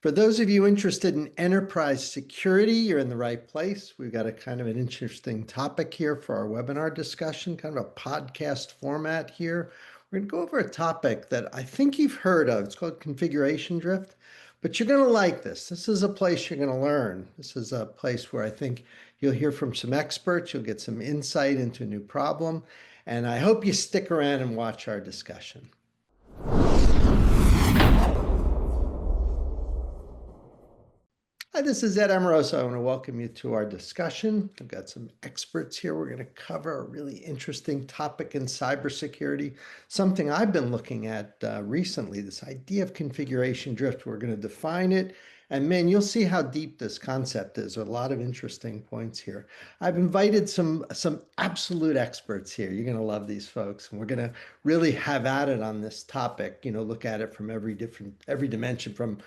For those of you interested in enterprise security, you're in the right place. We've got a kind of an interesting topic here for our webinar discussion, kind of a podcast format here. We're going to go over a topic that I think you've heard of. It's called configuration drift, but you're going to like this. This is a place you're going to learn. This is a place where I think you'll hear from some experts. You'll get some insight into a new problem. And I hope you stick around and watch our discussion. Hi, this is Ed Amoroso. I want to welcome you to our discussion. I've got some experts here. We're going to cover a really interesting topic in cybersecurity, something I've been looking at recently, this idea of configuration drift. We're going to define it. And man, you'll see how deep this concept is. There are a lot of interesting points here. I've invited some absolute experts here. You're going to love these folks. And we're going to really have at it on this topic, look at it from every dimension, from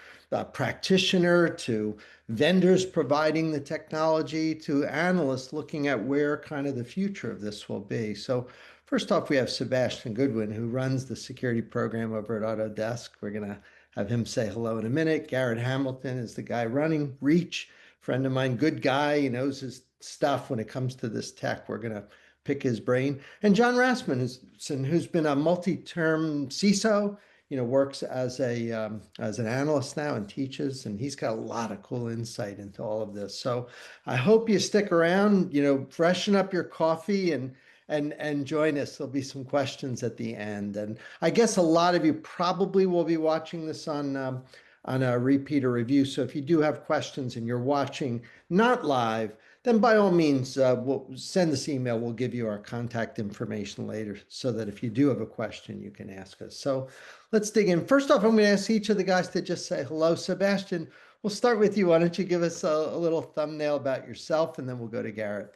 practitioner to vendors providing the technology to analysts looking at where kind of the future of this will be. So first off, we have Sebastian Goodwin, who runs the security program over at Autodesk. We're going to have him say hello in a minute. Garrett Hamilton is the guy running Reach, friend of mine, good guy. He knows his stuff when it comes to this tech. We're going to pick his brain. And John Rasmussen, who's been a multi-term CISO, works as an analyst now and teaches, and he's got a lot of cool insight into all of this. So I hope you stick around, freshen up your coffee and join us. There'll be some questions at the end. And I guess a lot of you probably will be watching this on a repeat or review. So if you do have questions and you're watching not live, then by all means, we'll send this email. We'll give you our contact information later so that if you do have a question, you can ask us. So let's dig in. First off, I'm going to ask each of the guys to just say hello. Sebastian, we'll start with you. Why don't you give us a little thumbnail about yourself, and then we'll go to Garrett.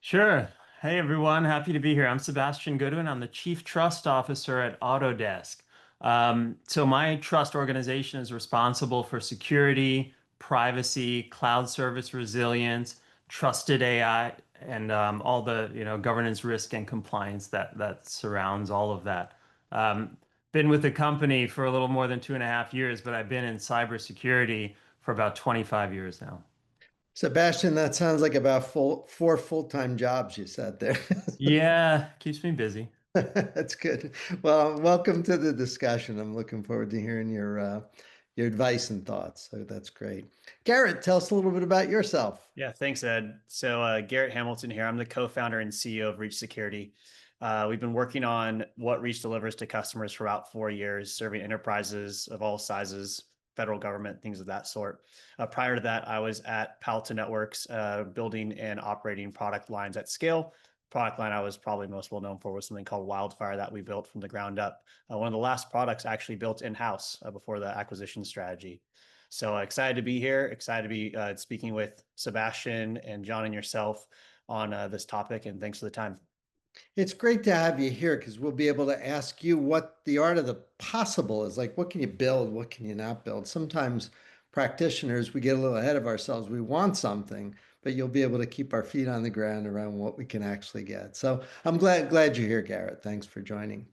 Sure. Hey, everyone. Happy to be here. I'm Sebastian Goodwin. I'm the Chief Trust Officer at Autodesk. So my trust organization is responsible for security, privacy, cloud service resilience, trusted AI, and all the governance, risk, and compliance that surrounds all of that. Been with the company for a little more than 2.5 years, but I've been in cybersecurity for about 25 years now. Sebastian, that sounds like about four full-time jobs you said there. Yeah, keeps me busy. That's good. Well, welcome to the discussion. I'm looking forward to hearing your advice and thoughts. So that's great. Garrett, tell us a little bit about yourself. Yeah, thanks, Ed. So Garrett Hamilton here. I'm the co-founder and CEO of Reach Security. We've been working on what Reach delivers to customers for about 4 years, serving enterprises of all sizes, federal government, things of that sort. Prior to that, I was at Palo Alto Networks, building and operating product lines at scale. Product line I was probably most well known for was something called Wildfire that we built from the ground up. One of the last products actually built in-house before the acquisition strategy. So excited to be here, excited to be speaking with Sebastian and John and yourself on this topic, and thanks for the time. It's great to have you here because we'll be able to ask you what the art of the possible is. Like, what can you build? What can you not build? Sometimes practitioners, we get a little ahead of ourselves. We want something, but you'll be able to keep our feet on the ground around what we can actually get. So I'm glad you're here, Garrett. Thanks for joining.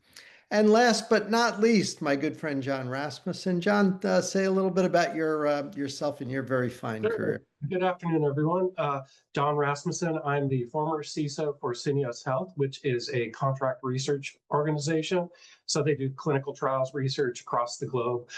And last but not least, my good friend, John Rasmussen. John, say a little bit about yourself and your very fine career. Good afternoon, everyone. John Rasmussen. I'm the former CISO for Syneos Health, which is a contract research organization. So they do clinical trials research across the globe.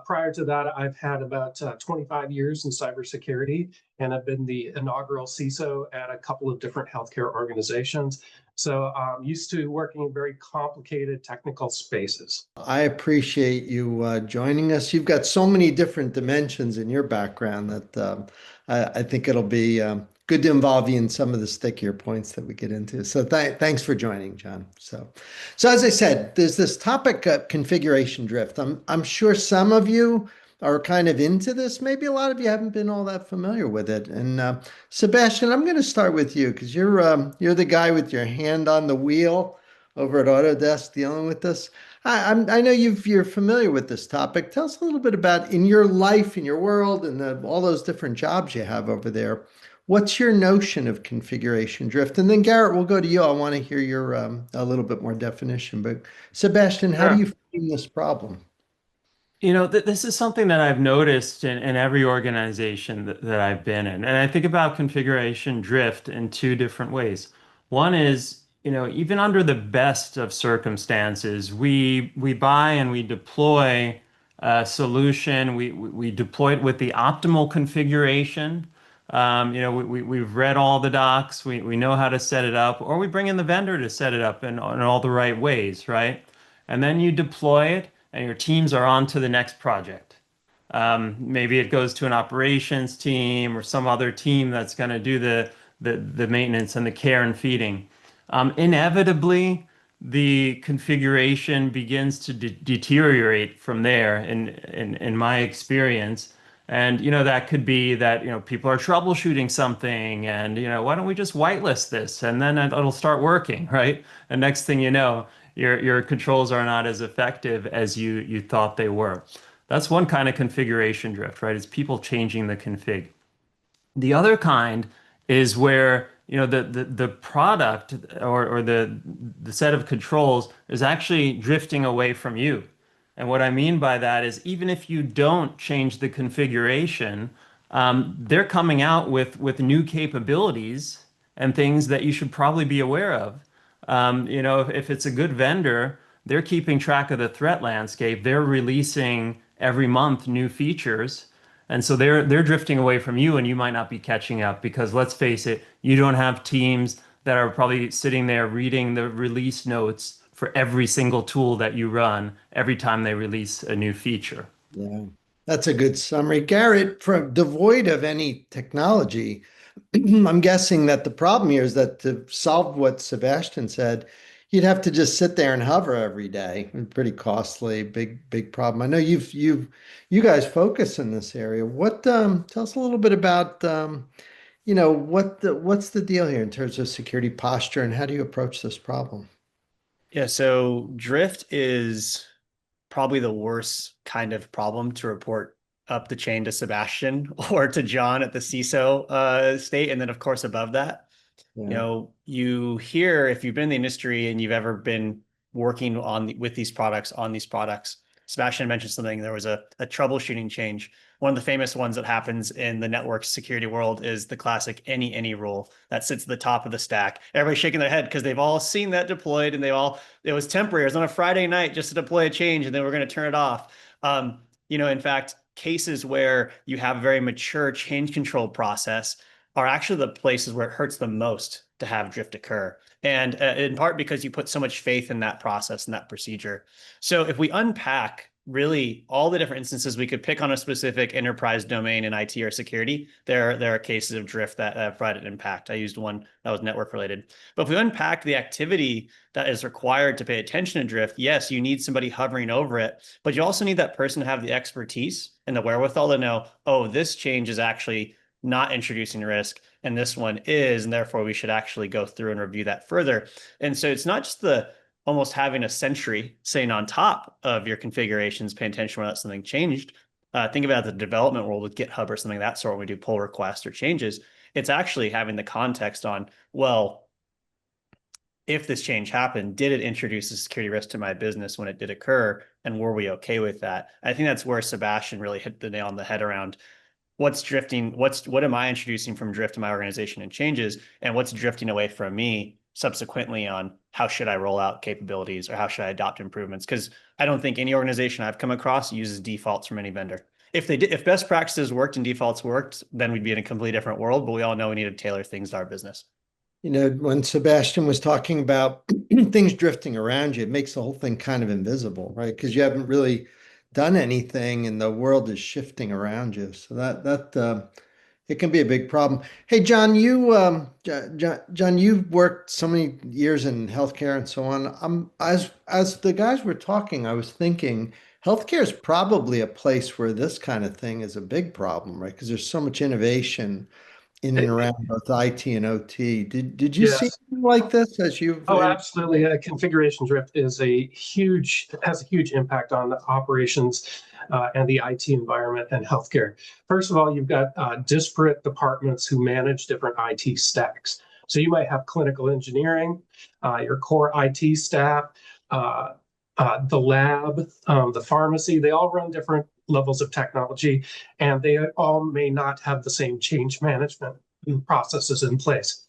Prior to that, I've had about 25 years in cybersecurity, and I've been the inaugural CISO at a couple of different healthcare organizations. So I'm used to working in very complicated technical spaces. I appreciate you joining us. You've got so many different dimensions in your background that I think it'll be good to involve you in some of the stickier points that we get into. So thanks for joining, John. So as I said, there's this topic of configuration drift. I'm sure some of you are kind of into this. Maybe a lot of you haven't been all that familiar with it. And Sebastian, I'm going to start with you because you're the guy with your hand on the wheel over at Autodesk dealing with this. I know you're familiar with this topic. Tell us a little bit about in your life, in your world, and all those different jobs you have over there. What's your notion of configuration drift? And then Garrett, we'll go to you. I want to hear your a little bit more definition. But Sebastian, how do you frame this problem? This is something that I've noticed in every organization that I've been in. And I think about configuration drift in two different ways. One is, even under the best of circumstances, we buy and we deploy a solution. We deploy it with the optimal configuration. We've read all the docs. We know how to set it up, or we bring in the vendor to set it up in all the right ways, right? And then you deploy it and your teams are on to the next project. Maybe it goes to an operations team or some other team that's going to do the maintenance and the care and feeding. Inevitably, the configuration begins to deteriorate from there in my experience. And that could be that people are troubleshooting something, and why don't we just whitelist this and then it'll start working, right? And next thing you know, your controls are not as effective as you thought they were. That's one kind of configuration drift, right? It's people changing the config. The other kind is where the product or the set of controls is actually drifting away from you. And what I mean by that is even if you don't change the configuration, they're coming out with new capabilities and things that you should probably be aware of. If it's a good vendor, they're keeping track of the threat landscape. They're releasing every month new features. And so they're drifting away from you, and you might not be catching up because let's face it, you don't have teams that are probably sitting there reading the release notes for every single tool that you run every time they release a new feature. Yeah, that's a good summary. Garrett, from devoid of any technology, I'm guessing that the problem here is that to solve what Sebastian said, you'd have to just sit there and hover every day. Pretty costly, big problem. I know you guys focus in this area. What tell us a little bit about what's the deal here in terms of security posture and how do you approach this problem? Yeah, so drift is probably the worst kind of problem to report up the chain to Sebastian or to John at the CISO state. And then of course, above that, Yeah. you hear, if you've been in the industry and you've ever been working with these products, Sebastian mentioned something, there was a troubleshooting change. One of the famous ones that happens in the network security world is the classic any rule that sits at the top of the stack. Everybody's shaking their head because they've all seen that deployed and it was temporary. It was on a Friday night just to deploy a change and then we're going to turn it off. In fact, cases where you have a very mature change control process are actually the places where it hurts the most to have drift occur. And in part because you put so much faith in that process and that procedure. So if we unpack really all the different instances, we could pick on a specific enterprise domain in IT or security. There are cases of drift that have provided impact. I used one that was network related. But if we unpack the activity that is required to pay attention to drift, yes, you need somebody hovering over it, but you also need that person to have the expertise and the wherewithal to know, oh, this change is actually not introducing risk, and this one is, and therefore we should actually go through and review that further. And so it's not just the almost having a sentry sitting on top of your configurations, paying attention when something changed. Think about the development world with GitHub or something of that sort when we do pull requests or changes. It's actually having the context on, well, if this change happened, did it introduce a security risk to my business when it did occur? And were we okay with that? I think that's where Sebastian really hit the nail on the head around what's drifting, what am I introducing from drift to my organization and changes, and what's drifting away from me subsequently on how should I roll out capabilities or how should I adopt improvements? Because I don't think any organization I've come across uses defaults from any vendor. If they did, if best practices worked and defaults worked, then we'd be in a completely different world, but we all know we need to tailor things to our business. When Sebastian was talking about things drifting around you, it makes the whole thing kind of invisible, right? Because you haven't really done anything and the world is shifting around you. So that it can be a big problem. Hey, John, John, you've worked so many years in healthcare and so on. As the guys were talking, I was thinking healthcare is probably a place where this kind of thing is a big problem, right? Because there's so much innovation in and around both IT and OT. Did you see Yes. anything like this as you've? Oh, absolutely. Configuration drift has a huge impact on the operations and the IT environment and healthcare. First of all, you've got disparate departments who manage different IT stacks. So you might have clinical engineering, your core IT staff, the lab, the pharmacy, they all run different levels of technology, and they all may not have the same change management processes in place.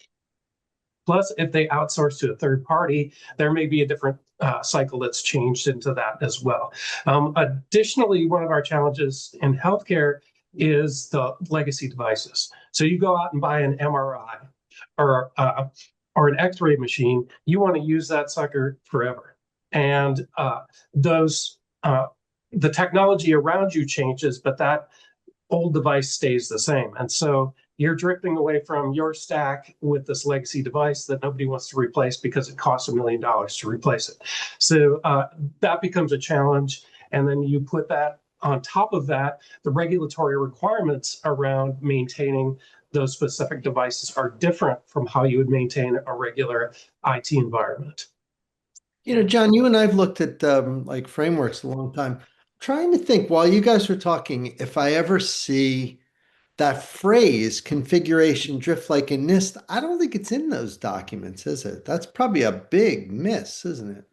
Plus, if they outsource to a third party, there may be a different cycle that's changed into that as well. Additionally, one of our challenges in healthcare is the legacy devices. So you go out and buy an MRI or an X-ray machine, you want to use that sucker forever. And the technology around you changes, but that old device stays the same. And so you're drifting away from your stack with this legacy device that nobody wants to replace because it costs $1 million to replace it. So that becomes a challenge. And then you put that on top of that, the regulatory requirements around maintaining those specific devices are different from how you would maintain a regular IT environment. You know, John, you and I've looked at like frameworks a long time. Trying to think while you guys were talking, if I ever see that phrase configuration drift like in NIST, I don't think it's in those documents, is it? That's probably a big miss, isn't it?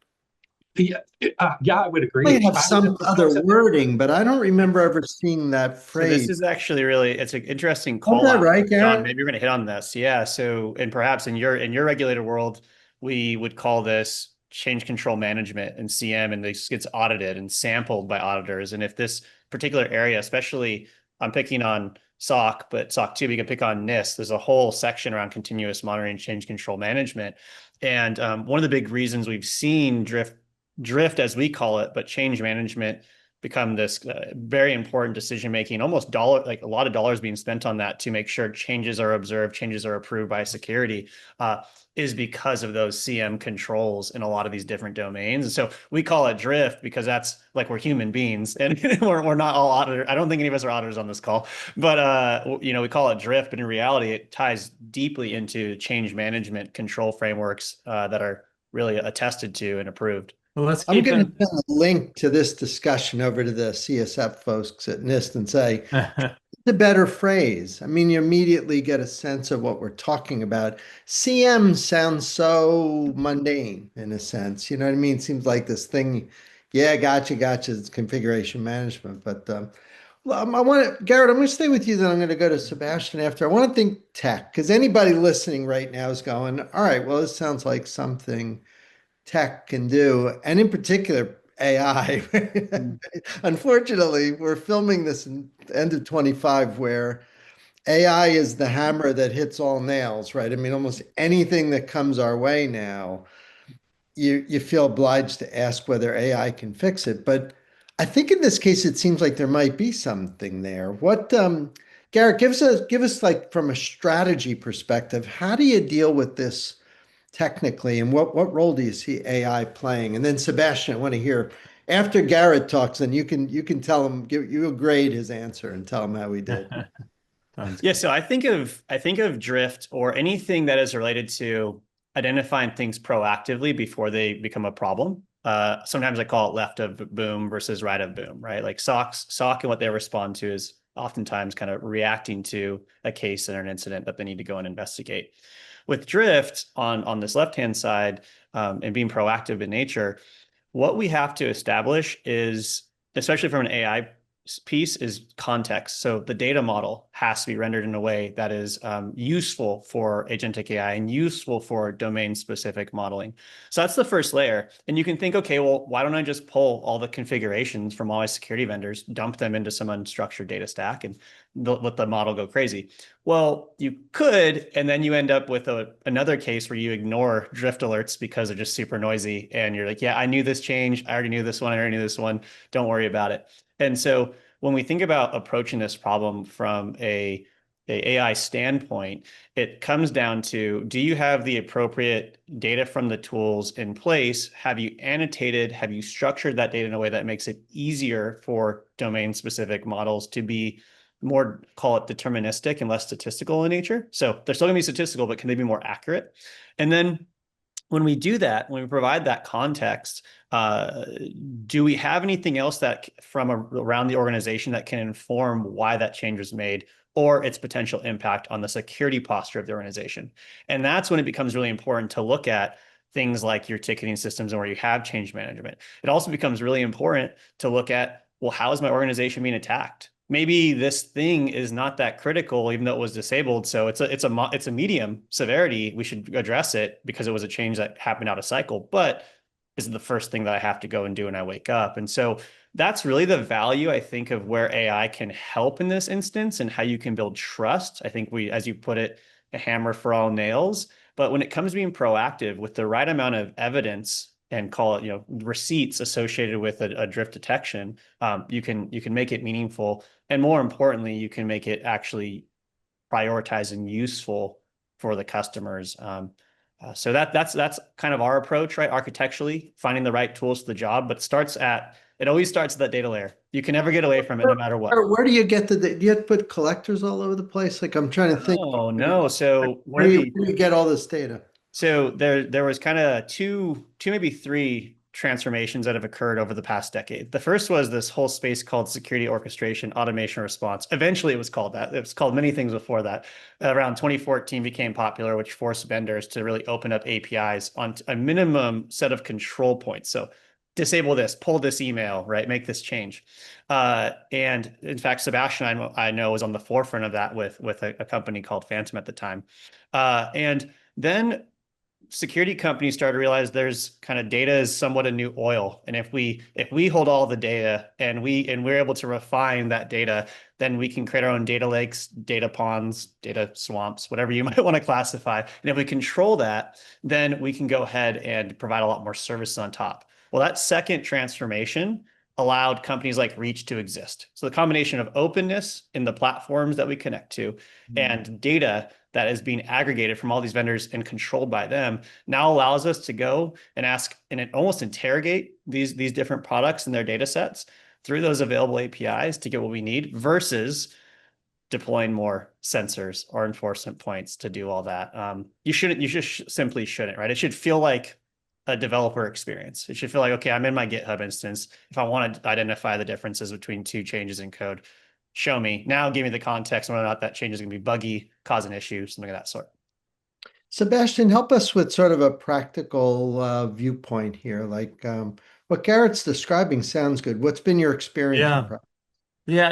Yeah, I would agree. Might have some other wording, but I don't remember ever seeing that So phrase. this is actually it's an interesting Is call that out. right, John, Garrett? maybe you're going to hit on this. Yeah. So, and perhaps in your regulated world, we would call this change control management and CM, and this gets audited and sampled by auditors. And if this particular area, especially I'm picking on SOC, but SOC 2, we can pick on NIST. There's a whole section around continuous monitoring and change control management. And one of the big reasons we've seen drift as we call it, but change management become this very important decision making, almost like a lot of dollars being spent on that to make sure changes are observed, changes are approved by security, is because of those CM controls in a lot of these different domains. And so we call it drift because that's like we're human beings and we're not all auditors. I don't think any of us are auditors on this call, but you know, we call it drift, but in reality, it ties deeply into change management control frameworks that are really attested to and approved. Well, let's I'm keep going to it. send a link to this discussion over to the CSF folks at NIST and say, the better phrase. I mean, you immediately get a sense of what we're talking about. CM sounds so mundane in a sense. You know what I mean? It seems like this thing. Yeah, gotcha. It's configuration management. But well, Garrett, I'm going to stay with you. Then I'm going to go to Sebastian after. I want to think tech because anybody listening right now is going, all right, well, this sounds like something tech can do, and in particular, AI. Unfortunately, we're filming this in end of 25 where AI is the hammer that hits all nails, right? I mean, almost anything that comes our way now, you feel obliged to ask whether AI can fix it. But I think in this case, it seems like there might be something there. What, Garrett, give us like from a strategy perspective, how do you deal with this technically, and what role do you see AI playing? And then Sebastian, I want to hear after Garrett talks, and you can tell him, you grade his answer and tell him how he did. Yeah, so I think of drift or anything that is related to identifying things proactively before they become a problem. Sometimes I call it left of boom versus right of boom, right? Like SOC and what they respond to is oftentimes kind of reacting to a case or an incident that they need to go and investigate. With drift on this left-hand side and being proactive in nature, what we have to establish is, especially from an AI piece, is context. So the data model has to be rendered in a way that is useful for agentic AI and useful for domain-specific modeling. So that's the first layer. And you can think, okay, well, why don't I just pull all the configurations from all my security vendors, dump them into some unstructured data stack, and let the model go crazy? Well, you could, and then you end up with another case where you ignore drift alerts because they're just super noisy. And you're like, yeah, I knew this change. I already knew this one. I already knew this one. Don't worry about it. And so when we think about approaching this problem from a AI standpoint, it comes down to, do you have the appropriate data from the tools in place? Have you annotated, have you structured that data in a way that makes it easier for domain-specific models to be more, call it deterministic and less statistical in nature? So they're still going to be statistical, but can they be more accurate? And then when we do that, when we provide that context, do we have anything else that from around the organization that can inform why that change was made or its potential impact on the security posture of the organization? And that's when it becomes really important to look at things like your ticketing systems and where you have change management. It also becomes really important to look at, well, how is my organization being attacked? Maybe this thing is not that critical, even though it was disabled. So it's a medium severity. We should address it because it was a change that happened out of cycle. But is it the first thing that I have to go and do when I wake up? And so that's really the value, I think, of where AI can help in this instance and how you can build trust. I think we, as you put it, a hammer for all nails. But when it comes to being proactive with the right amount of evidence and call it, receipts associated with a drift detection, you can make it meaningful, and more importantly, you can make it actually prioritized and useful for the customers. So that's kind of our approach, right? Architecturally, finding the right tools for the job, but it always starts at that data layer. You can never get away from it, no matter what. Where do you get do you have to put collectors all over the place? Like I'm trying to think. Oh no! So Where do you get all this data? So there was kind of two, maybe three transformations that have occurred over the past decade. The first was this whole space called security orchestration, automation response. Eventually it was called that. It was called many things before that. Around 2014 became popular, which forced vendors to really open up APIs on a minimum set of control points. So disable this, pull this email, right? Make this change. And in fact, Sebastian, I know, was on the forefront of that with a company called Phantom at the time. And then security companies started to realize there's kind of data is somewhat a new oil. And if we hold all the data and we're able to refine that data, then we can create our own data lakes, data ponds, data swamps, whatever you might want to classify. And if we control that, then we can go ahead and provide a lot more services on top. Well, that second transformation allowed companies like Reach to exist. So the combination of openness in the platforms that we connect to and data that is being aggregated from all these vendors and controlled by them now allows us to go and ask and almost interrogate these different products and their data sets through those available APIs to get what we need versus deploying more sensors or enforcement points to do all that. You just simply shouldn't, right? It should feel like a developer experience. It should feel like, okay, I'm in my GitHub instance. If I want to identify the differences between two changes in code, show me. Now give me the context on whether or not that change is going to be buggy, cause an issue, something of that sort. Sebastian, help us with sort of a practical viewpoint here. Like what Garrett's describing sounds good. What's been your experience? Yeah.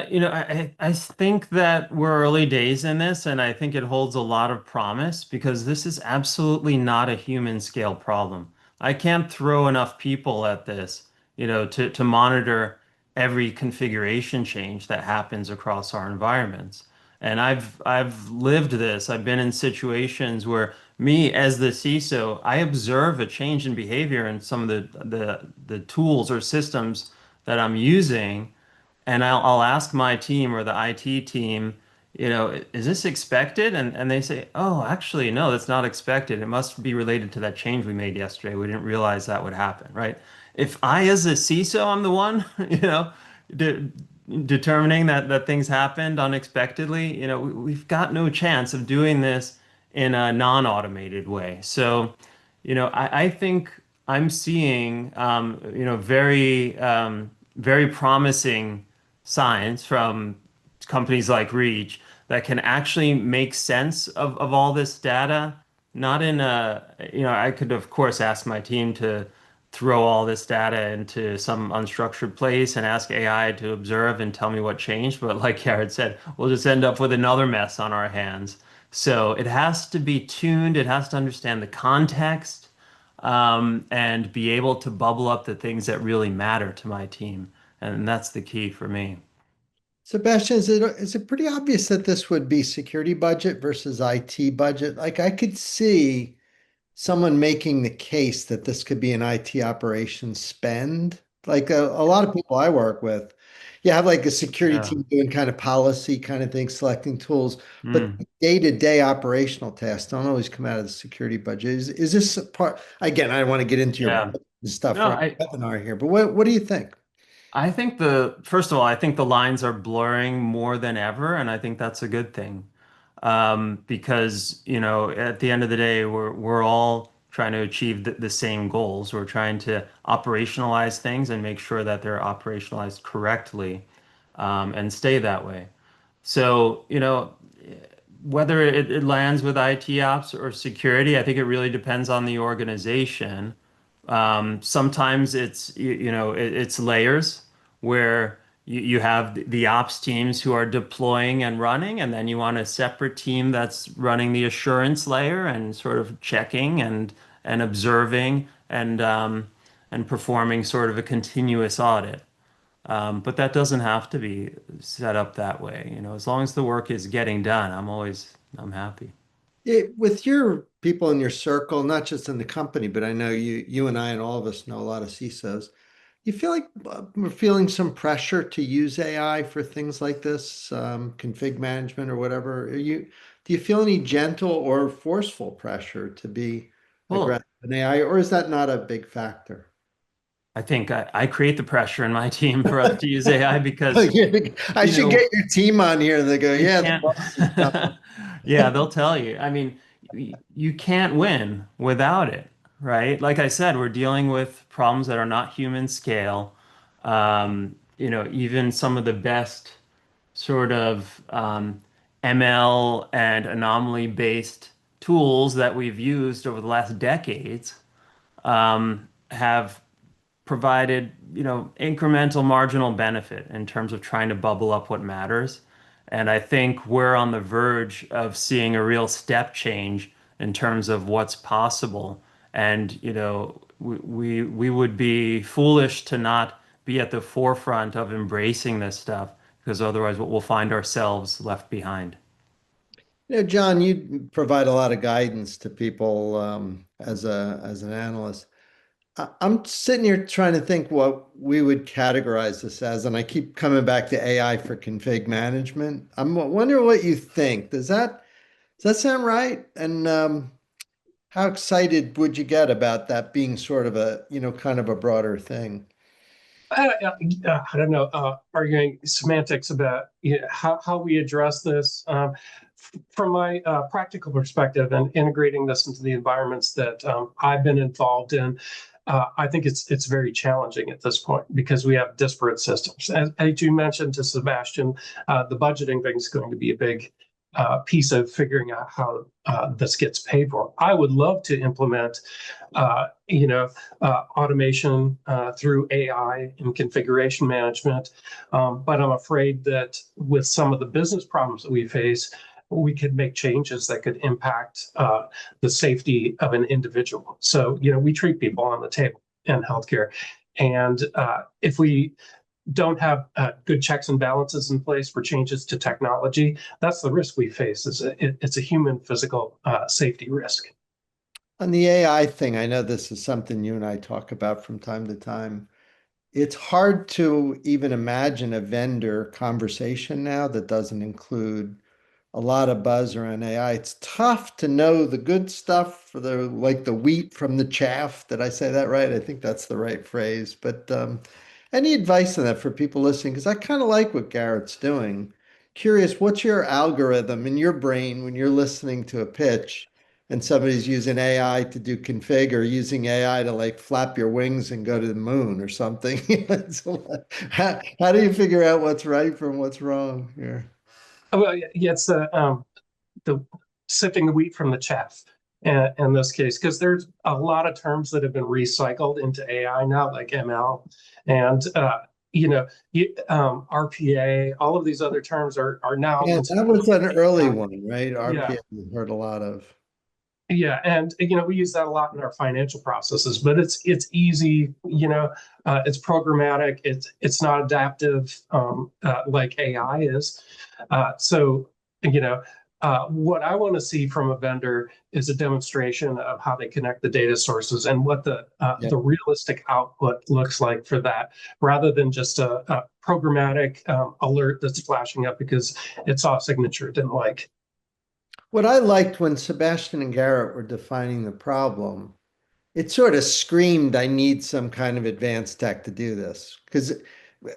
Yeah, I think that we're early days in this, and I think it holds a lot of promise because this is absolutely not a human scale problem. I can't throw enough people at this, to monitor every configuration change that happens across our environments. And I've lived this. I've been in situations where me as the CISO, I observe a change in behavior in some of the tools or systems that I'm using. And I'll ask my team or the IT team, is this expected? And they say, oh, actually, no, that's not expected. It must be related to that change we made yesterday. We didn't realize that would happen, right? If I, as a CISO, I'm the one, de determining that things happened unexpectedly, we've got no chance of doing this in a non-automated way. So, I think I'm seeing, very promising signs from companies like Reach that can actually make sense of all this data. Not in I could, of course, ask my team to throw all this data into some unstructured place and ask AI to observe and tell me what changed. But like Garrett said, we'll just end up with another mess on our hands. So it has to be tuned. It has to understand the context, and be able to bubble up the things that really matter to my team. And that's the key for me. Sebastian, is it pretty obvious that this would be security budget versus IT budget? Like I could see someone making the case that this could be an IT operations spend. Like a lot of people I work with, you have like a security Yeah. team doing kind of policy kind of thing, selecting tools, but Mm. day-to-day operational tasks don't always come out of the security budget. Is this a part, again, I don't want to get into your Yeah. stuff No, for our webinar here, but what do you think? I think first of all, I think the lines are blurring more than ever, and I think that's a good thing. Because, at the end of the day, we're all trying to achieve the same goals. We're trying to operationalize things and make sure that they're operationalized correctly, and stay that way. So, whether it lands with IT ops or security, I think it really depends on the organization. Sometimes it's layers where you have the ops teams who are deploying and running, and then you want a separate team that's running the assurance layer and sort of checking and observing and performing sort of a continuous audit. But that doesn't have to be set up that way. As long as the work is getting done, I'm happy. With your people in your circle, not just in the company, but I know you and I and all of us know a lot of CISOs. You feel like we're feeling some pressure to use AI for things like this, config management or whatever. Do you feel any gentle or forceful pressure to be Well, aggressive in AI, or is that not a big factor? I think I create the pressure in my team for us to use AI because, I you should know, get your team on here and they go, you yeah, the can't. boss is telling Yeah, they'll tell you. I mean, you can't win without it, right? Like I said, we're dealing with problems that are not human scale. Even some of the best sort of ML and anomaly-based tools that we've used over the last decades have provided, incremental marginal benefit in terms of trying to bubble up what matters. And I think we're on the verge of seeing a real step change in terms of what's possible. And, we would be foolish to not be at the forefront of embracing this stuff because otherwise we'll find ourselves left behind. John, you provide a lot of guidance to people as an analyst. I'm sitting here trying to think what we would categorize this as, and I keep coming back to AI for config management. I'm wondering what you think. Does that sound right? And how excited would you get about that being sort of a, kind of a broader thing? I don't know, arguing semantics about how we address this. From my practical perspective and integrating this into the environments that I've been involved in, I think it's very challenging at this point because we have disparate systems. As you mentioned to Sebastian, the budgeting thing is going to be a big piece of figuring out how this gets paid for. I would love to implement, automation through AI and configuration management, but I'm afraid that with some of the business problems that we face, we could make changes that could impact the safety of an individual. So, we treat people on the table in healthcare, and if we don't have good checks and balances in place for changes to technology, that's the risk we face. It's a human physical safety risk. On the AI thing, I know this is something you and I talk about from time to time. It's hard to even imagine a vendor conversation now that doesn't include a lot of buzz around AI. It's tough to know the good stuff for the wheat from the chaff. Did I say that right? I think that's the right phrase. But any advice on that for people listening? Because I kind of like what Garrett's doing. Curious, what's your algorithm in your brain when you're listening to a pitch and somebody's using AI to do config or using AI to like flap your wings and go to the moon or something? How do you figure out what's right from what's wrong here? Well, yeah, it's the sifting the wheat from the chaff in this case, because there's a lot of terms that have been recycled into AI now, like ML and RPA. All of these other terms are now Yeah, that was an early AI. one, right? Yeah, RPA, we heard a lot of. yeah, and we use that a lot in our financial processes, but it's easy, it's programmatic, it's not adaptive like AI is. So what I want to see from a vendor is a demonstration of how they connect the data sources and what Yeah. the realistic output looks like for that, rather than just a programmatic alert that's flashing up because it saw a signature it didn't like. What I liked when Sebastian and Garrett were defining the problem, it sort of screamed, I need some kind of advanced tech to do this. Because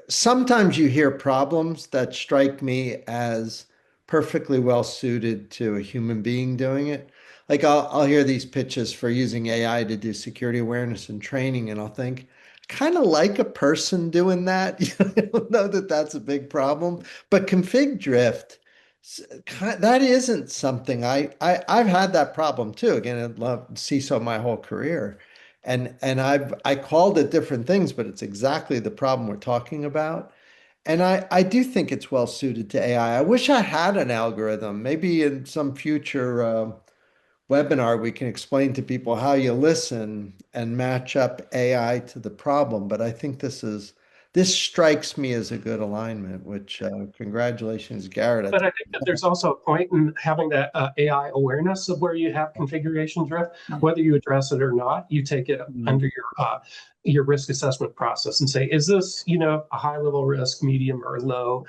sometimes you hear problems that strike me as perfectly well suited to a human being doing it. Like I'll hear these pitches for using AI to do security awareness and training, and I'll think, kind of like a person doing that. I don't know that that's a big problem, but config drift That isn't something I've had that problem too. Again, I love CISO my whole career. And I called it different things, but it's exactly the problem we're talking about. And I do think it's well suited to AI. I wish I had an algorithm. Maybe in some future webinar, we can explain to people how you listen and match up AI to the problem. But I think this strikes me as a good alignment, which congratulations, Garrett. But I think that there's also a point in having that AI awareness of where you have configuration drift, whether you address it or not. You take it under your risk assessment process and say, is this, a high level risk, medium, or low,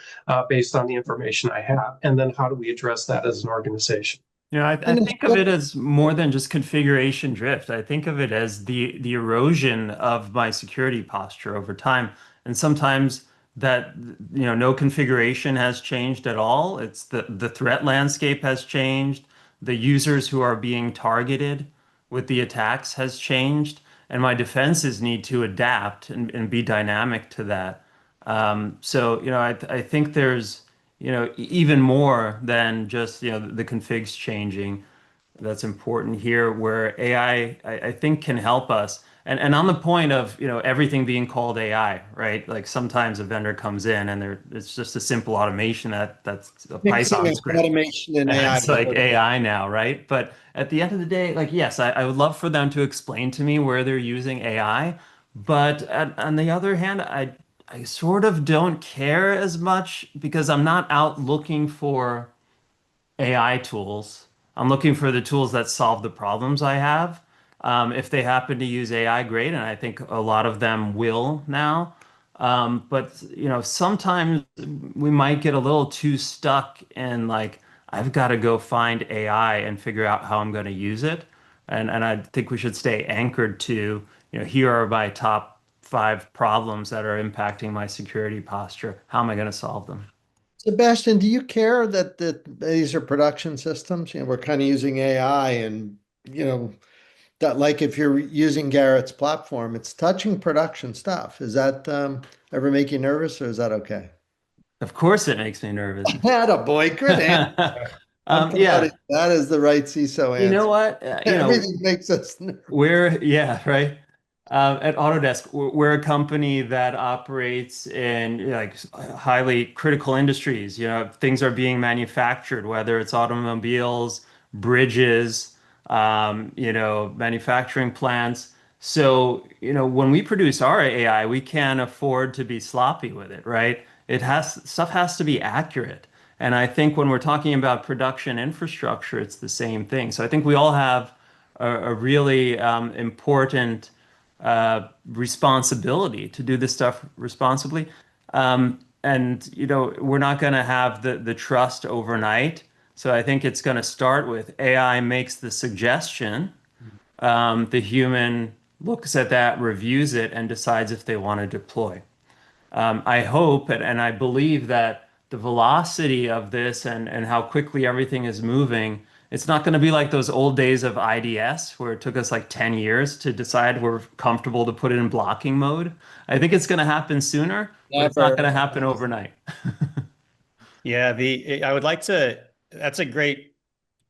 based on the information I have, and then how do we address that as an organization? I And think of it as more than just configuration drift. I think of it as the erosion of my security posture over time. And sometimes that, no configuration has changed at all. It's the threat landscape has changed. The users who are being targeted with the attacks has changed. And my defenses need to adapt and be dynamic to that. So, I think there's, even more than just, the configs changing. That's important here, where AI, I think, can help us. And on the point of, everything being called AI, right? Like sometimes a vendor comes in and it's just a simple automation that's a mixing Python of script. automation and AI. It's like AI now, right? But at the end of the day, like, yes, I would love for them to explain to me where they're using AI. But on the other hand, I sort of don't care as much because I'm not out looking for AI tools. I'm looking for the tools that solve the problems I have. If they happen to use AI, great, and I think a lot of them will now. But sometimes we might get a little too stuck in like, I've got to go find AI and figure out how I'm going to use it. And I think we should stay anchored to, here are my top 5 problems that are impacting my security posture. How am I going to solve them? Sebastian, do you care that these are production systems? We're kind of using AI and, that like if you're using Garrett's platform, it's touching production stuff. Is that ever make you nervous or is that okay? Of course, it makes me nervous. Boy, good answer. I'm proud of Yeah, you. That is the right CISO you know answer. what? Everything makes us nervous. Yeah, right. At Autodesk, we're a company that operates in like highly critical industries. Things are being manufactured, whether it's automobiles, bridges, manufacturing plants. So, when we produce our AI, we can't afford to be sloppy with it, right? Stuff has to be accurate. And I think when we're talking about production infrastructure, it's the same thing. So I think we all have a really important responsibility to do this stuff responsibly. And we're not going to have the trust overnight. So I think it's going to start with AI makes the suggestion. The human looks at that, reviews it, and decides if they want to deploy. I hope and I believe that the velocity of this and how quickly everything is moving, it's not going to be like those old days of IDS where it took us like 10 years to decide we're comfortable to put it in blocking mode. I think it's going to happen sooner, but it's not Never. going to happen overnight. Yeah, I would like to, that's a great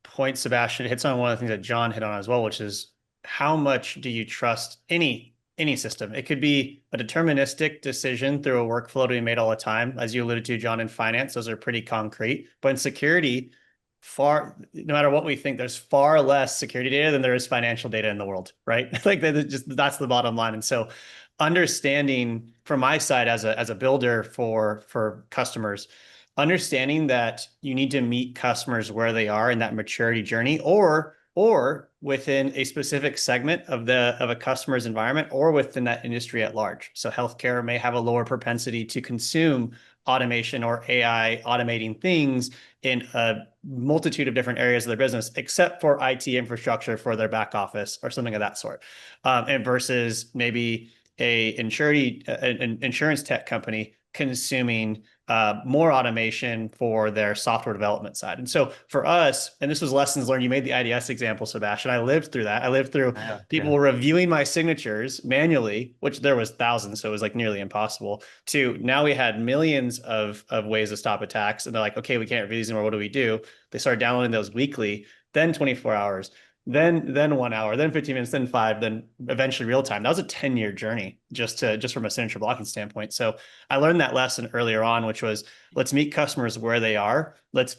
point, Sebastian. It hits on one of the things that John hit on as well, which is how much do you trust any system? It could be a deterministic decision through a workflow to be made all the time. As you alluded to, John, in finance, those are pretty concrete. But in security, no matter what we think, there's far less security data than there is financial data in the world, right? Like that's the bottom line. And so understanding from my side as a builder for customers, understanding that you need to meet customers where they are in that maturity journey, or within a specific segment of a customer's environment, or within that industry at large. So healthcare may have a lower propensity to consume automation or AI automating things in a multitude of different areas of their business, except for IT infrastructure for their back office or something of that sort. And versus maybe an insurance tech company consuming more automation for their software development side. And so for us, and this was lessons learned, you made the IDS example, Sebastian. I lived through that. I lived through people reviewing my signatures manually, which there was thousands, so it was like nearly impossible, to now we had millions of ways to stop attacks. And they're like, okay, we can't review these anymore. What do we do? They started downloading those weekly, then 24 hours, then 1 hour, then 15 minutes, then 5, then eventually real time. That was a 10-year journey just from a signature blocking standpoint. So I learned that lesson earlier on, which was let's meet customers where they are. Let's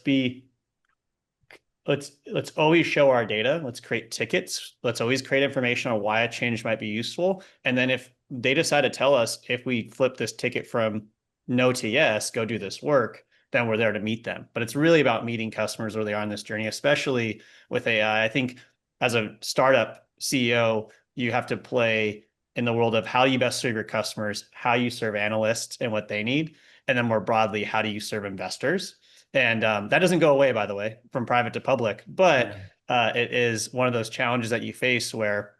always show our data. Let's create tickets. Let's always create information on why a change might be useful. And then if they decide to tell us if we flip this ticket from no to yes, go do this work, then we're there to meet them. But it's really about meeting customers where they are on this journey, especially with AI. I think as a startup CEO, you have to play in the world of how you best serve your customers, how you serve analysts and what they need, and then more broadly, how do you serve investors? And that doesn't go away, by the way, from private to public, but it is one of those challenges that you face where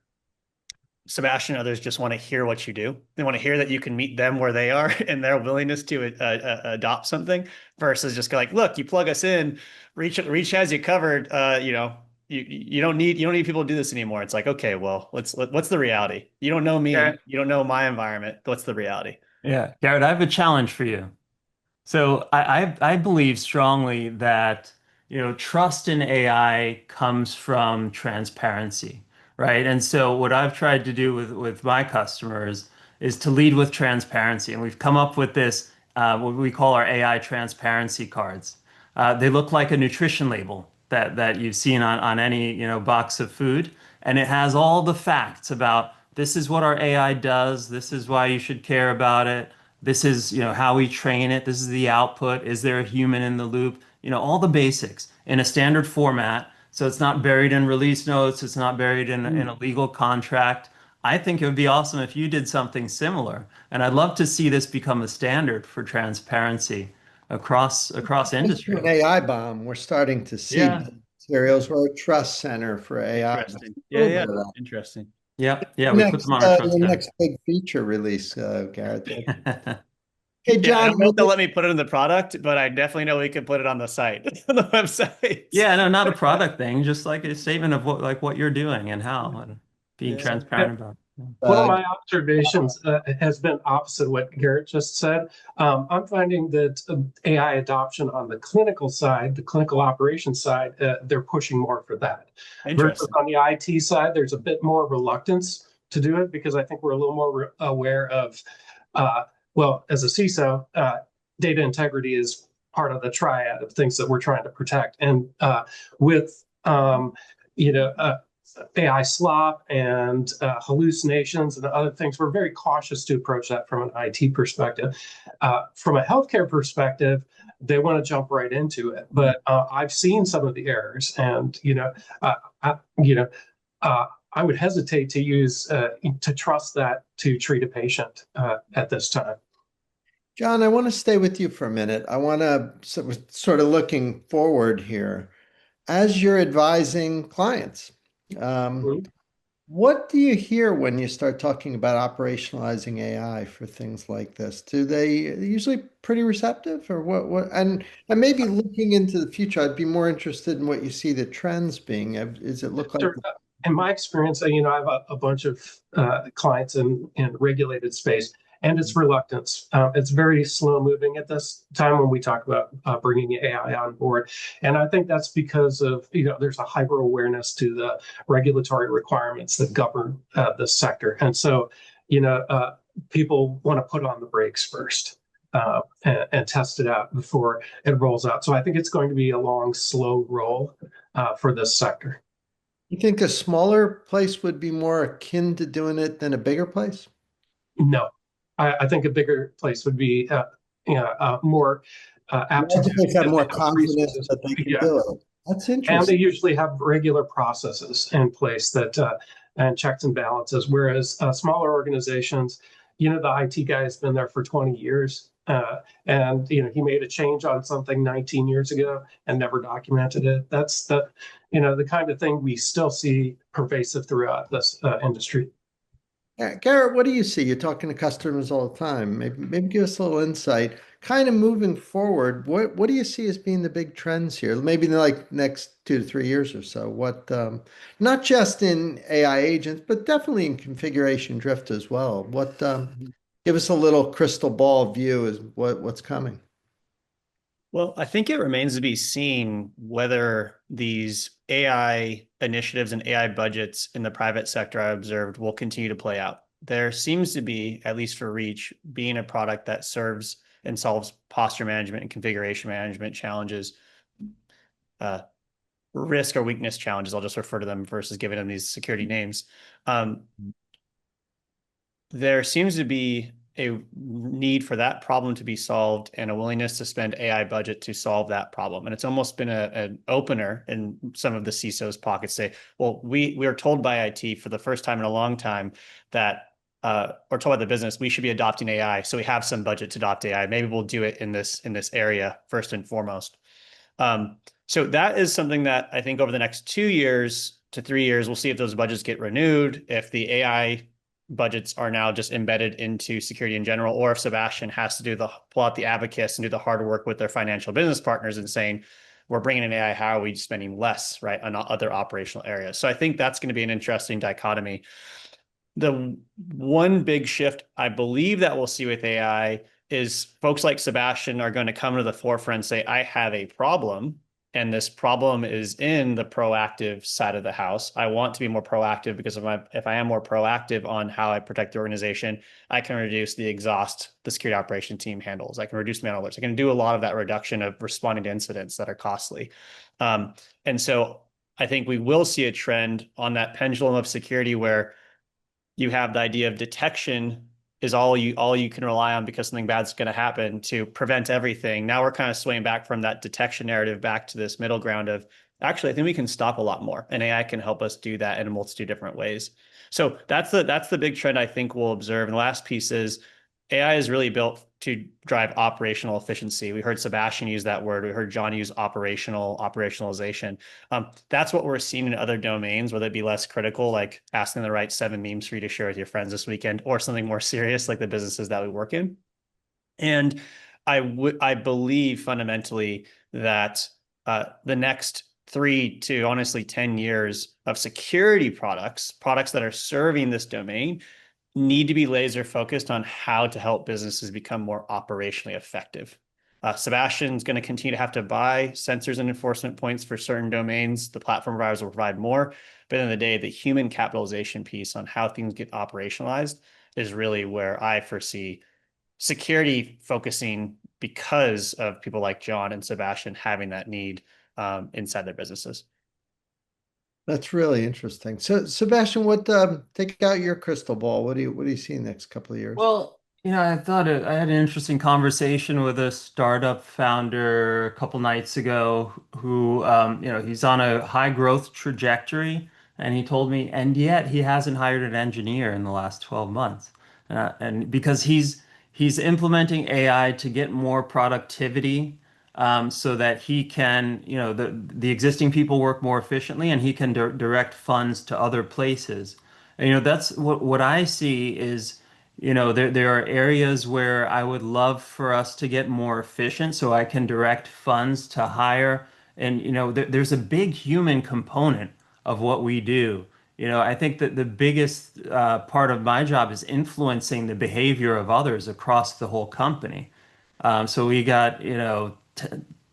Sebastian and others just want to hear what you do. They want to hear that you can meet them where they are and their willingness to adopt something versus just go like, look, you plug us in, Reach has you covered, you don't need people to do this anymore. It's like, okay, well, what's the reality? You don't know me. You don't know my environment. What's the reality? Yeah, Garrett, I have a challenge for you. So I believe strongly that, trust in AI comes from transparency, right? And so what I've tried to do with my customers is to lead with transparency. And we've come up with this, what we call our AI transparency cards. They look like a nutrition label that you've seen on any, box of food. And it has all the facts about this is what our AI does. This is why you should care about it. This is, how we train it. This is the output. Is there a human in the loop? All the basics in a standard format. So it's not buried in release notes. It's not buried in a legal contract. I think it would be awesome if you did something similar. And I'd love to see this become a standard for transparency across industry. An AI bomb. We're starting to see materials. We're a trust center for AI. Interesting. Yeah. Interesting. Yeah. We put them on our trust the center. next big feature release, Garrett. Hey, John. I don't know if they'll let me put it in the product, but I definitely know we could put it on the site, on the website. Yeah, no, not a product thing, just like a statement of what you're doing and how, and being transparent about it. One of my observations has been opposite what Garrett just said. I'm finding that AI adoption on the clinical side, the clinical operations side, they're pushing more for that. Versus on the IT side, there's a bit more reluctance to do it because I think we're a little more aware of, as a CISO, data integrity is part of the triad of things that we're trying to protect. And with, AI slop and hallucinations and other things, we're very cautious to approach that from an IT perspective. From a healthcare perspective, they want to jump right into it. But I've seen some of the errors, and I would hesitate to use to trust that to treat a patient at this time. John, I want to stay with you for a minute. I want to sort of looking forward here as you're advising clients. What do you hear when you start talking about operationalizing AI for things like this? Do they usually pretty receptive, or what? And maybe looking into the future, I'd be more interested in what you see the trends being. Does it look like? In my experience, I have a bunch of clients in regulated space, and it's reluctance. It's very slow moving at this time when we talk about bringing AI on board. And I think that's because of, there's a hyper awareness to the regulatory requirements that govern this sector. And so, people want to put on the brakes first and test it out before it rolls out. So I think it's going to be a long, slow roll for this sector. You think a smaller place would be more akin to doing it than a bigger place? No. I think a bigger place would be more apt to have more confidence that they can do it. That's interesting. And they usually have regular processes in place that and checks and balances. Whereas smaller organizations, the IT guy has been there for 20 years, and he made a change on something 19 years ago and never documented it. That's the kind of thing we still see pervasive throughout this industry. Garrett, what do you see? You're talking to customers all the time. Maybe give us a little insight. kind of moving forward, what do you see as being the big trends here? Maybe in the like next 2 to 3 years or so. What not just in AI agents, but definitely in configuration drift as well. What give us a little crystal ball view is what's coming. Well, I think it remains to be seen whether these AI initiatives and AI budgets in the private sector I observed will continue to play out. There seems to be, at least for Reach, being a product that serves and solves posture management and configuration management challenges, risk or weakness challenges. I'll just refer to them versus giving them these security names. There seems to be a need for that problem to be solved and a willingness to spend AI budget to solve that problem. And it's almost been an opener in some of the CISO's pockets say, well, we are told by IT for the first time in a long time that, or told by the business, we should be adopting AI. So we have some budget to adopt AI. Maybe we'll do it in this area first and foremost. So that is something that I think over the next 2 years to 3 years, we'll see if those budgets get renewed, if the AI budgets are now just embedded into security in general, or if Sebastian has to pull out the abacus and do the hard work with their financial business partners and saying, we're bringing in AI, how are we spending less, right, on other operational areas? So I think that's going to be an interesting dichotomy. The one big shift I believe that we'll see with AI is folks like Sebastian are going to come to the forefront and say, I have a problem, and this problem is in the proactive side of the house. I want to be more proactive because if I am more proactive on how I protect the organization, I can reduce the exhaust the security operation team handles. I can reduce man alerts. I can do a lot of that reduction of responding to incidents that are costly. And so I think we will see a trend on that pendulum of security where you have the idea of detection is all you can rely on because something bad's going to happen to prevent everything. Now we're kind of swaying back from that detection narrative back to this middle ground of actually, I think we can stop a lot more, and AI can help us do that in a multitude of different ways. So that's the big trend I think we'll observe. And the last piece is AI is really built to drive operational efficiency. We heard Sebastian use that word. We heard John use operationalization. That's what we're seeing in other domains, whether it be less critical, like asking the right 7 memes for you to share with your friends this weekend, or something more serious, like the businesses that we work in. And I believe fundamentally that the next 3 to honestly 10 years of security products that are serving this domain need to be laser focused on how to help businesses become more operationally effective. Sebastian's going to continue to have to buy sensors and enforcement points for certain domains. The platform providers will provide more. But at the end of the day, the human capitalization piece on how things get operationalized is really where I foresee security focusing because of people like John and Sebastian having that need inside their businesses. That's really interesting. So, Sebastian, take out your crystal ball. What do you see in the next couple of years? Well, I thought I had an interesting conversation with a startup founder a couple nights ago who, he's on a high growth trajectory, and he told me, and yet he hasn't hired an engineer in the last 12 months, and because he's implementing AI to get more productivity. So that he can, the existing people work more efficiently, and he can direct funds to other places. And, that's what I see is, there are areas where I would love for us to get more efficient so I can direct funds to hire. And, there's a big human component of what we do. I think that the biggest part of my job is influencing the behavior of others across the whole company. So we got,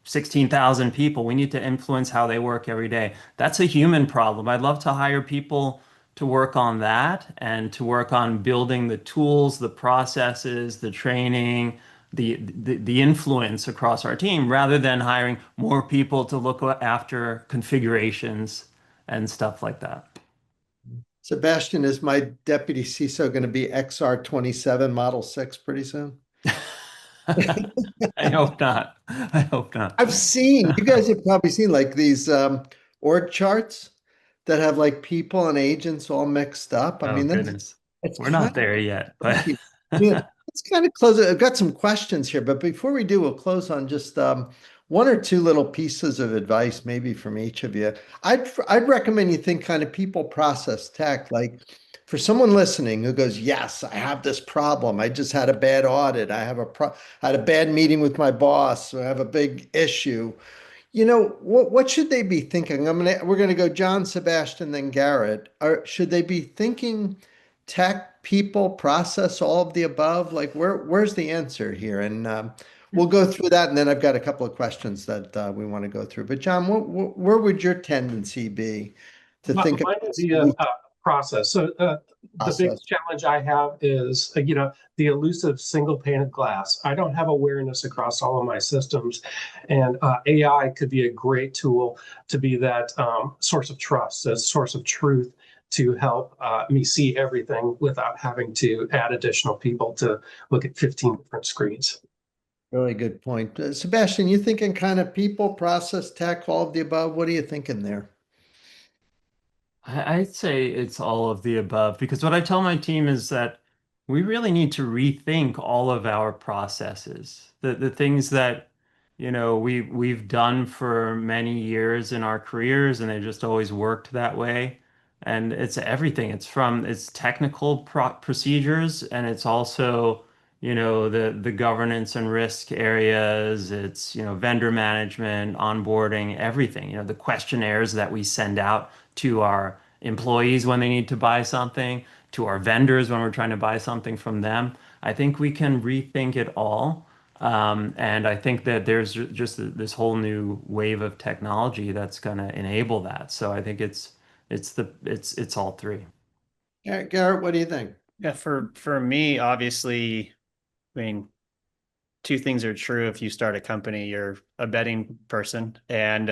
16,000 people. We need to influence how they work every day. That's a human problem. I'd love to hire people to work on that and to work on building the tools, the processes, the training, the influence across our team, rather than hiring more people to look after configurations and stuff like that. Sebastian, is my deputy CISO going to be XR27 Model 6 pretty soon? I hope not. I hope not. You guys have probably seen like these org charts that have like people and agents all mixed up. I mean, goodness. It's We're not there yet, but let's kind of close it. I've got some questions here, but before we do, we'll close on just one or two little pieces of advice, maybe from each of you. I'd recommend you think kind of people, process, tech. Like for someone listening who goes, yes, I have this problem. I just had a bad audit. I had a bad meeting with my boss. I have a big issue. What should they be thinking? We're gonna go John, Sebastian, then Garrett. Should they be thinking tech, people, process, all of the above? Like where's the answer here? And we'll go through that, and then I've got a couple of questions that we want to go through. But John, where would your tendency be to think of Mine would this be a process. So the process? biggest challenge I have is, the elusive single pane of glass. I don't have awareness across all of my systems, and AI could be a great tool to be that source of trust, a source of truth to help me see everything without having to add additional people to look at 15 different screens. Really good point. Sebastian, you thinking kind of people, process, tech, all of the above? What are you thinking there? I'd say it's all of the above because what I tell my team is that we really need to rethink all of our processes. The things that, we've done for many years in our careers and they just always worked that way. And it's everything. It's technical procedures and it's also, the governance and risk areas. It's, vendor management, onboarding, everything, the questionnaires that we send out to our employees when they need to buy something, to our vendors when we're trying to buy something from them. I think we can rethink it all. And I think that there's just this whole new wave of technology that's going to enable that. So I think it's all three. Garrett, what do you think? Yeah, for me, obviously, I mean, two things are true. If you start a company, you're a betting person, and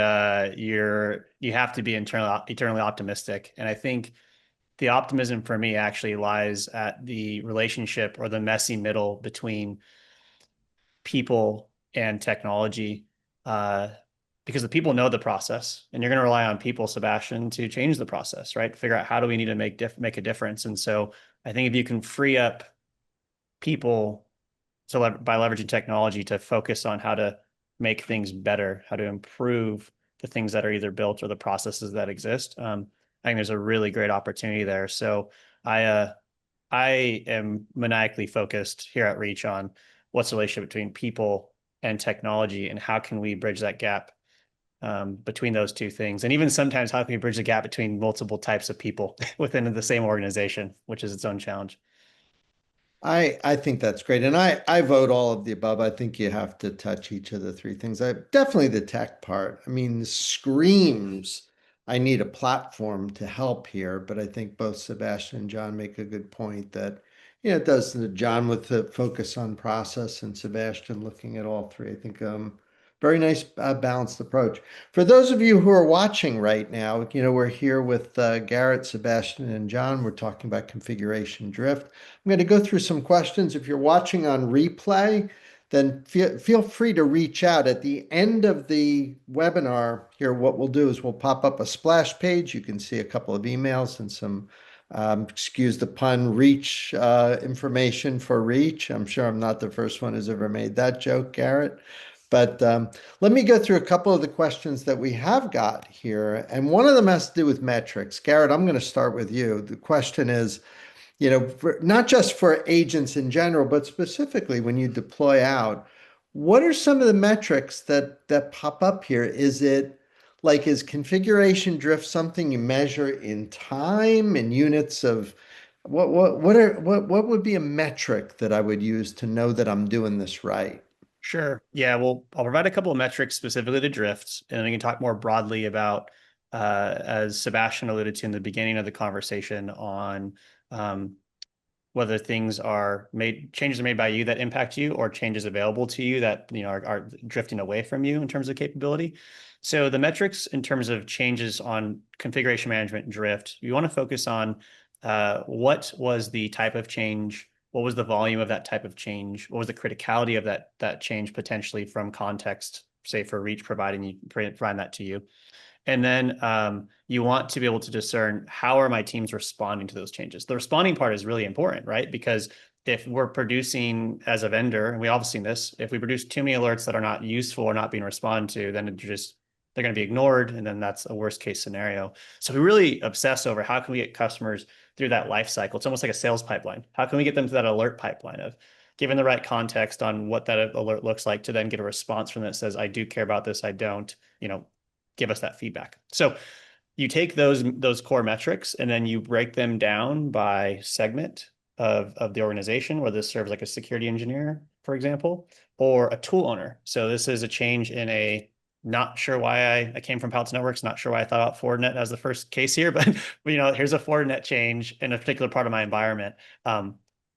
you have to be eternally optimistic. And I think the optimism for me actually lies at the relationship or the messy middle between people and technology, because the people know the process, and you're going to rely on people, Sebastian, to change the process, right? Figure out how do we need to make a difference. And so I think if you can free up people by leveraging technology to focus on how to make things better, how to improve the things that are either built or the processes that exist, I think there's a really great opportunity there. So I am maniacally focused here at Reach on what's the relationship between people and technology and how can we bridge that gap between those two things. And even sometimes how can we bridge the gap between multiple types of people within the same organization, which is its own challenge. I think that's great. And I vote all of the above. I think you have to touch each of the three things. Definitely the tech part. I mean, screams, I need a platform to help here. But I think both Sebastian and John make a good point that, it does John with the focus on process and Sebastian looking at all three. I think very nice balanced approach. For those of you who are watching right now, we're here with Garrett, Sebastian, and John. We're talking about configuration drift. I'm going to go through some questions. If you're watching on replay, then feel free to reach out. At the end of the webinar here, what we'll do is we'll pop up a splash page. You can see a couple of emails and some, excuse the pun, Reach information for Reach. I'm sure I'm not the first one who's ever made that joke, Garrett. But let me go through a couple of the questions that we have got here. And one of them has to do with metrics. Garrett, I'm going to start with you. The question is, not just for agents in general, but specifically when you deploy out, what are some of the metrics that pop up here? Is configuration drift something you measure in time and units of what would be a metric that I would use to know that I'm doing this right? Sure. Yeah. Well, I'll provide a couple of metrics specifically to drifts, and then we can talk more broadly about, as Sebastian alluded to in the beginning of the conversation, on whether changes are made by you that impact you or changes available to you that are drifting away from you in terms of capability. So the metrics in terms of changes on configuration management drift, you want to focus on what was the type of change. What was the volume of that type of change? What was the criticality of that change potentially from context, say for Reach providing that to you? And then you want to be able to discern how are my teams responding to those changes. The responding part is really important, right? Because if we're producing as a vendor, and we all have seen this, if we produce too many alerts that are not useful or not being responded to, then they're going to be ignored. And then that's a worst case scenario. So we really obsess over how can we get customers through that life cycle. It's almost like a sales pipeline. How can we get them to that alert pipeline of given the right context on what that alert looks like to then get a response from that says, I do care about this, I don't, give us that feedback. So you take those core metrics and then you break them down by segment of the organization, whether this serves like a security engineer, for example, or a tool owner. So this is a change in a not sure why I came from Palo Alto Networks, not sure why I thought about Fortinet as the first case here, but here's a Fortinet change in a particular part of my environment.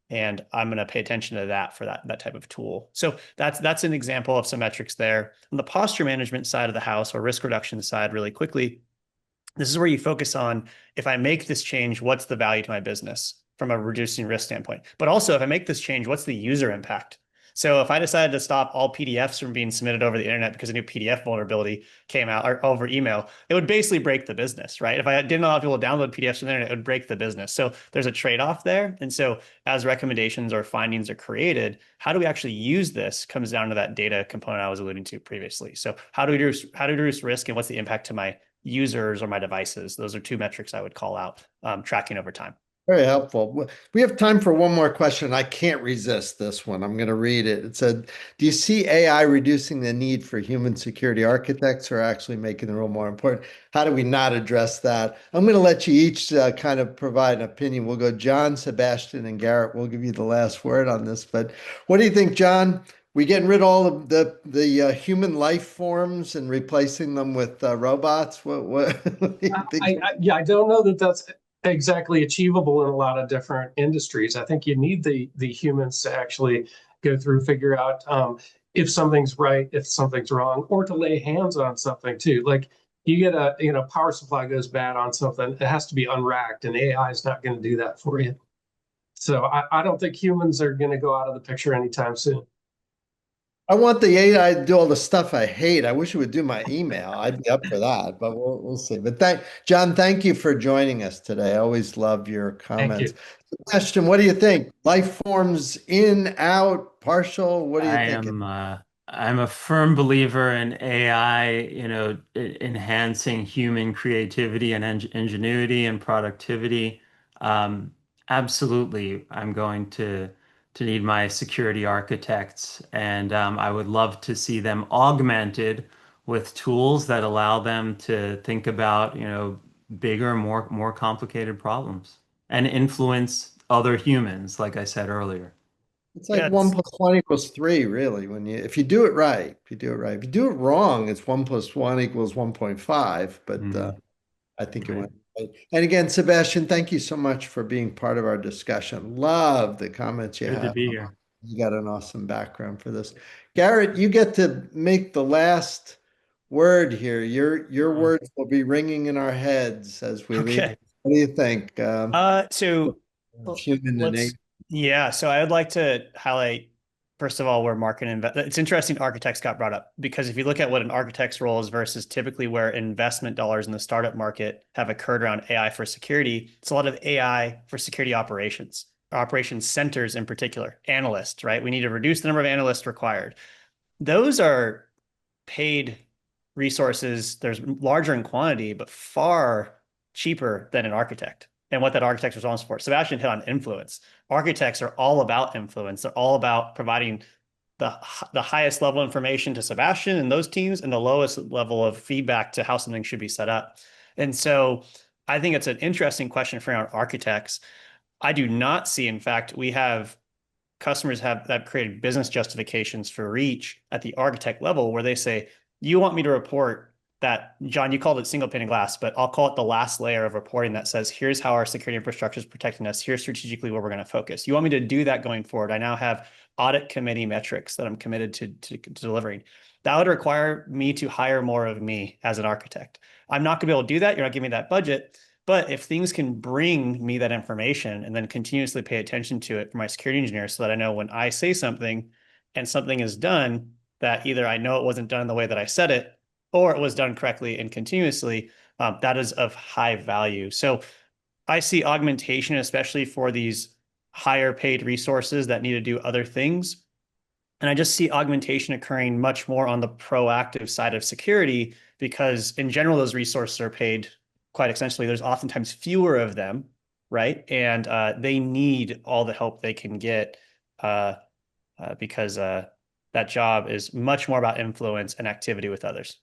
And I'm going to pay attention to that for that type of tool. So that's an example of some metrics there. On the posture management side of the house or risk reduction side, really quickly, this is where you focus on, if I make this change, what's the value to my business from a reducing risk standpoint? But also, if I make this change, what's the user impact? So if I decided to stop all PDFs from being submitted over the internet because a new PDF vulnerability came out or over email, it would basically break the business, right? If I didn't allow people to download PDFs from the internet, it would break the business. So there's a trade-off there. And so as recommendations or findings are created, how do we actually use this comes down to that data component I was alluding to previously. So how do we reduce risk and what's the impact to my users or my devices? Those are two metrics I would call out, tracking over time. Very helpful. We have time for one more question. I can't resist this one. I'm going to read it. It said, do you see AI reducing the need for human security architects or actually making the role more important? How do we not address that? I'm going to let you each kind of provide an opinion. We'll go John, Sebastian, and Garrett. We'll give you the last word on this. But what do you think, John? We getting rid of all of the human life forms and replacing them with robots? What do you think? I don't know that that's exactly achievable in a lot of different industries. I think you need the humans to actually go through, figure out if something's right, if something's wrong, or to lay hands on something too. Like you get power supply goes bad on something, it has to be unracked, and AI is not going to do that for you. So I don't think humans are going to go out of the picture anytime soon. I want the AI to do all the stuff I hate. I wish it would do my email. I'd be up for that, but we'll see. But John, thank you for joining us today. I always love your comments. Sebastian, what do you think? Life forms in, out, partial? What do you think? I'm a firm believer in AI, enhancing human creativity and ingenuity and productivity. Absolutely, I'm going to need my security architects, and I would love to see them augmented with tools that allow them to think about, bigger, more complicated problems and influence other humans, like I said earlier. It's like 1 + 1 = 3, really. If you do it right, if you do it wrong, it's 1 + 1 = 1.5. But I think it went right. And again, Sebastian, thank you so much for being part of our discussion. Love the comments you Good have. to be here. You got an awesome background for this. Garrett, you get to make the last word here. Your words will be ringing in our heads as we leave. What do you think? So human nature. Yeah, so I would like to highlight, first of all, where market it's interesting architects got brought up, because if you look at what an architect's role is versus typically where investment dollars in the startup market have occurred around AI for security, it's a lot of AI for security operations centers in particular, analysts, right? We need to reduce the number of analysts required. Those are paid resources. There's larger in quantity, but far cheaper than an architect and what that architect's responsible for. Sebastian hit on influence. Architects are all about influence. They're all about providing the highest level information to Sebastian and those teams and the lowest level of feedback to how something should be set up. And so I think it's an interesting question for our architects. I do not see, in fact, we have customers that created business justifications for reach at the architect level where they say, you want me to report that, John, you called it single pane of glass, but I'll call it the last layer of reporting that says, here's how our security infrastructure is protecting us. Here's strategically where we're going to focus. You want me to do that going forward? I now have audit committee metrics that I'm committed to delivering. That would require me to hire more of me as an architect. I'm not going to be able to do that. You're not giving me that budget. But if things can bring me that information and then continuously pay attention to it for my security engineers so that I know when I say something and something is done, that either I know it wasn't done the way that I said it, or it was done correctly and continuously, that is of high value. So I see augmentation, especially for these higher paid resources that need to do other things. And I just see augmentation occurring much more on the proactive side of security, because in general, those resources are paid quite extensively. There's oftentimes fewer of them right? And they need all the help they can get because that job is much more about influence and activity with others.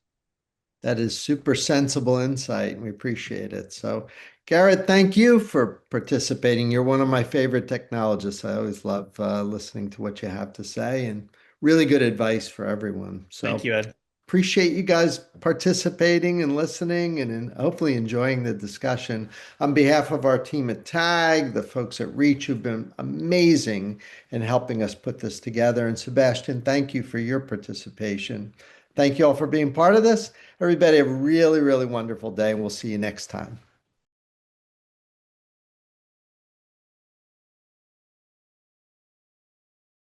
That is super sensible insight, and we appreciate it. So, Garrett, thank you for participating. You're one of my favorite technologists. I always love listening to what you have to say, and really good advice for everyone. So, Thank you, Ed. appreciate you guys participating and listening and hopefully enjoying the discussion. On behalf of our team at TAG, the folks at Reach who've been amazing in helping us put this together. And Sebastian, thank you for your participation. Thank you all for being part of this. Everybody have a really, really wonderful day, and we'll see you next time.